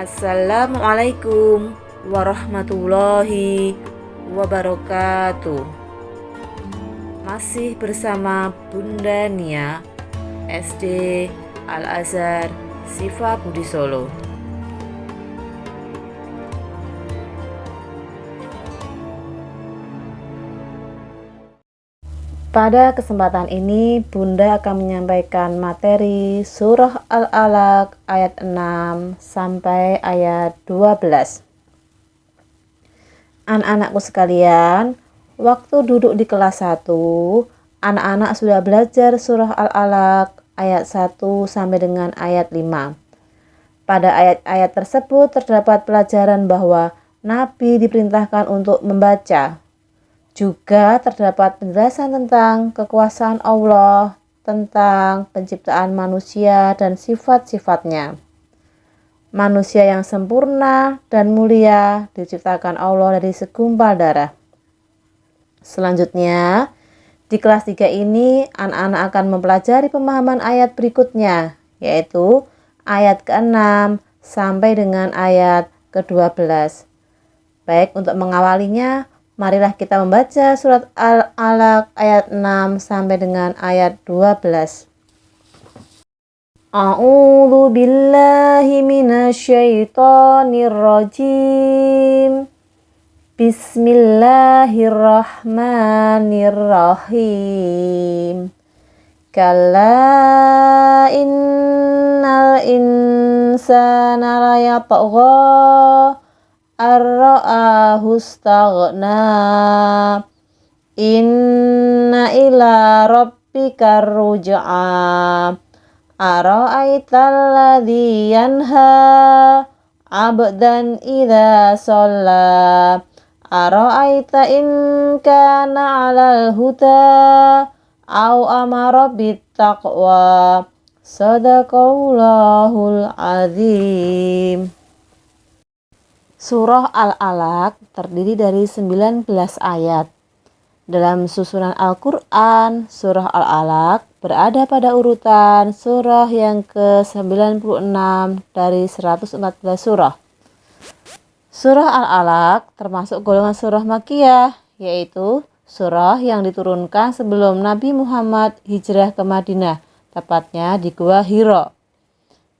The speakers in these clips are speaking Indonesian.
Assalamualaikum warahmatullahi wabarakatuh. Masih bersama Bunda Nia, SD Al-Azhar Sifa Budi Solo. Pada kesempatan ini, Bunda akan menyampaikan materi Surah Al-Alaq ayat 6 sampai ayat 12. Anak-anakku sekalian, waktu duduk di kelas 1, anak-anak sudah belajar Surah Al-Alaq ayat 1 sampai dengan ayat 5. Pada ayat-ayat tersebut terdapat pelajaran bahwa Nabi diperintahkan untuk membaca. Juga terdapat penjelasan tentang kekuasaan Allah, tentang penciptaan manusia dan sifat-sifatnya. Manusia yang sempurna dan mulia diciptakan Allah dari segumpal darah. Selanjutnya, di kelas 3 ini anak-anak akan mempelajari pemahaman ayat berikutnya, yaitu ayat ke-6 sampai dengan ayat ke-12. Baik, untuk mengawalinya, marilah kita membaca surat Al-Alaq ayat 6 sampai dengan ayat 12. A'udzu billahi minasyaitonir rajim. Bismillahirrahmanirrahim. Kalla innal insana layatgha ar-ra'ahu istaghna. Inna ila rabbika ruj'a. Ara'aital ladzi yanha 'abdan idza shalla. Ara'aita in kana 'alal huda aw amara bittaqwa. Shadaqallahul azim. Surah Al-Alaq terdiri dari 19 ayat. Dalam susunan Al-Quran, Surah Al-Alaq berada pada urutan surah yang ke-96 dari 114 surah. Surah Al-Alaq termasuk golongan surah Makkiyah, yaitu surah yang diturunkan sebelum Nabi Muhammad hijrah ke Madinah, tepatnya di Gua Hira.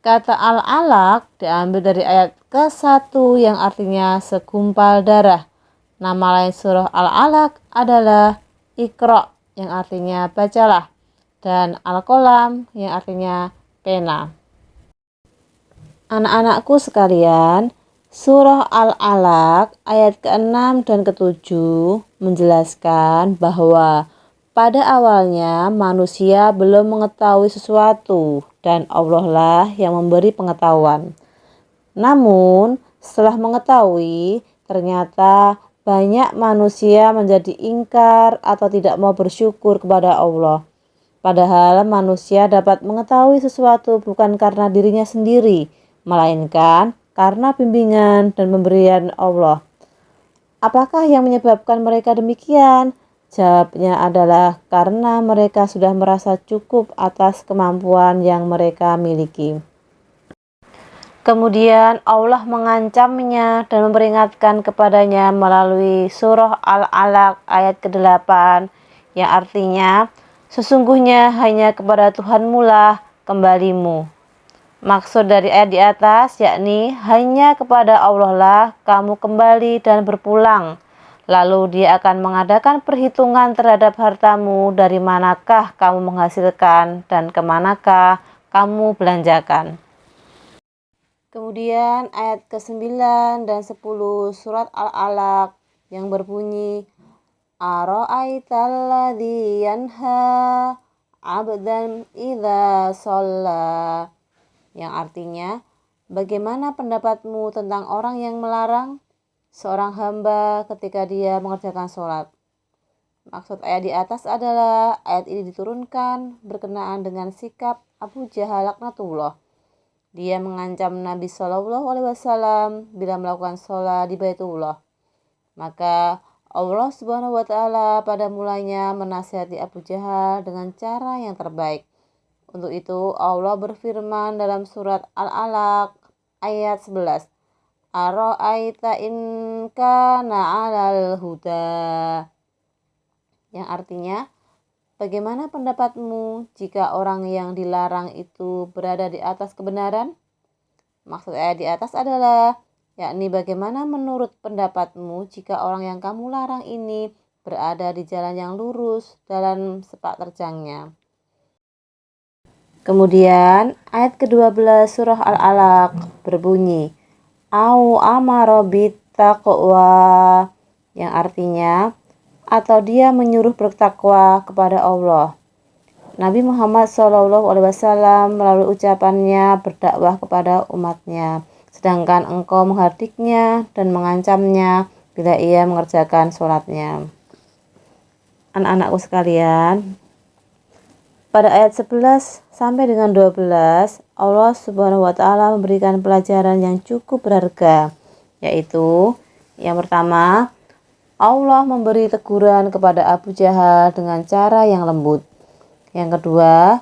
Kata Al-Alaq diambil dari ayat ke-1 yang artinya segumpal darah. Nama lain surah Al-Alaq adalah Iqra yang artinya bacalah, dan Al-Qalam yang artinya pena. Anak-anakku sekalian, surah Al-Alaq ayat ke-6 dan ke-7 menjelaskan bahwa pada awalnya manusia belum mengetahui sesuatu dan Allah lah yang memberi pengetahuan. Namun setelah mengetahui, ternyata banyak manusia menjadi ingkar atau tidak mau bersyukur kepada Allah. Padahal manusia dapat mengetahui sesuatu bukan karena dirinya sendiri, melainkan karena bimbingan dan pemberian Allah. Apakah yang menyebabkan mereka demikian? Jawabnya adalah karena mereka sudah merasa cukup atas kemampuan yang mereka miliki. Kemudian Allah mengancamnya dan memperingatkan kepadanya melalui surah Al-Alaq ayat ke-8 yang artinya, sesungguhnya hanya kepada Tuhanmu lah kembalimu. Maksud dari ayat di atas yakni hanya kepada Allah lah kamu kembali dan berpulang. Lalu dia akan mengadakan perhitungan terhadap hartamu, dari manakah kamu menghasilkan dan kemanakah kamu belanjakan. Kemudian ayat ke-9 dan 10 surat Al-Alaq yang berbunyi Ara'aital ladzi yanha 'abdan idza shalla, yang artinya, bagaimana pendapatmu tentang orang yang melarang seorang hamba ketika dia mengerjakan sholat? Maksud ayat di atas adalah ayat ini diturunkan berkenaan dengan sikap Abu Jahal laknatullah. Dia mengancam Nabi SAW bila melakukan sholat di Baitullah. Maka Allah Subhanahu wa Ta'ala pada mulanya menasihati Abu Jahal dengan cara yang terbaik. Untuk itu Allah berfirman dalam surat Al-Alaq ayat 11, ara'aita in kana 'alal huda, yang artinya, bagaimana pendapatmu jika orang yang dilarang itu berada di atas kebenaran? Maksud ayat di atas adalah, yakni bagaimana menurut pendapatmu jika orang yang kamu larang ini berada di jalan yang lurus dalam sepak terjangnya. Kemudian ayat ke-12 surah Al-Alaq berbunyi, au amara bittaqwa, yang artinya, atau dia menyuruh bertakwa kepada Allah. Nabi Muhammad SAW melalui ucapannya berdakwah kepada umatnya, sedangkan engkau menghardiknya dan mengancamnya bila ia mengerjakan sholatnya. Anak-anakku sekalian, pada ayat 11 sampai dengan 12, Allah Subhanahu wa Ta'ala memberikan pelajaran yang cukup berharga, yaitu yang pertama, Allah memberi teguran kepada Abu Jahal dengan cara yang lembut. Yang kedua,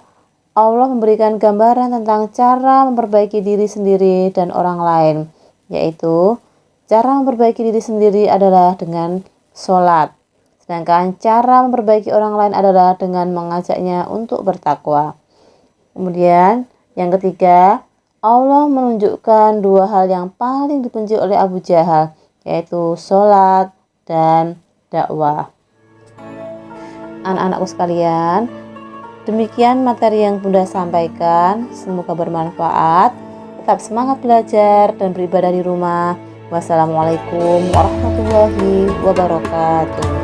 Allah memberikan gambaran tentang cara memperbaiki diri sendiri dan orang lain, yaitu cara memperbaiki diri sendiri adalah dengan sholat, sedangkan cara memperbaiki orang lain adalah dengan mengajaknya untuk bertakwa. Kemudian, yang ketiga, Allah menunjukkan dua hal yang paling dibenci oleh Abu Jahal, yaitu sholat dan dakwah. Anak-anakku sekalian, demikian materi yang Bunda sampaikan, semoga bermanfaat. Tetap semangat belajar dan beribadah di rumah. Wassalamualaikum warahmatullahi wabarakatuh.